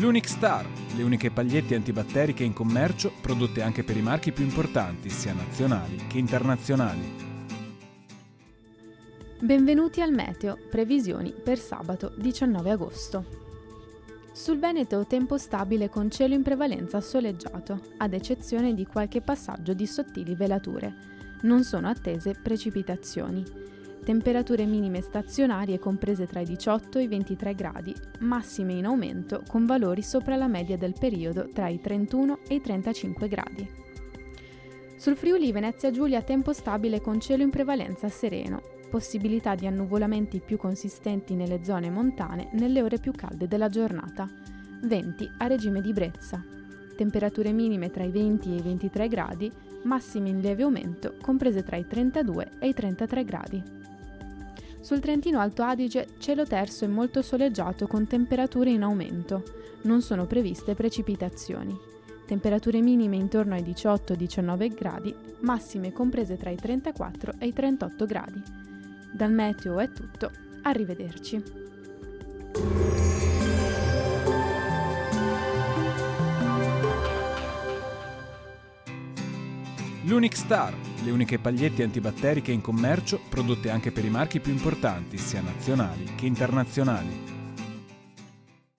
L'Unic Star, le uniche pagliette antibatteriche in commercio, prodotte anche per i marchi più importanti, sia nazionali che internazionali. Benvenuti al Meteo, previsioni per sabato 19 agosto. Sul Veneto tempo stabile con cielo in prevalenza soleggiato, ad eccezione di qualche passaggio di sottili velature. Non sono attese precipitazioni. Temperature minime stazionarie comprese tra i 18 e i 23 gradi, massime in aumento con valori sopra la media del periodo tra i 31 e i 35 gradi. Sul Friuli Venezia Giulia tempo stabile con cielo in prevalenza sereno, possibilità di annuvolamenti più consistenti nelle zone montane nelle ore più calde della giornata. Venti a regime di brezza. Temperature minime tra i 20 e i 23 gradi, massime in lieve aumento comprese tra i 32 e i 33 gradi. Sul Trentino Alto Adige cielo terso e molto soleggiato con temperature in aumento. Non sono previste precipitazioni. Temperature minime intorno ai 18-19 gradi, massime comprese tra i 34 e i 38 gradi. Dal meteo è tutto, arrivederci. L'Unic Star, le uniche pagliette antibatteriche in commercio, prodotte anche per i marchi più importanti, sia nazionali che internazionali.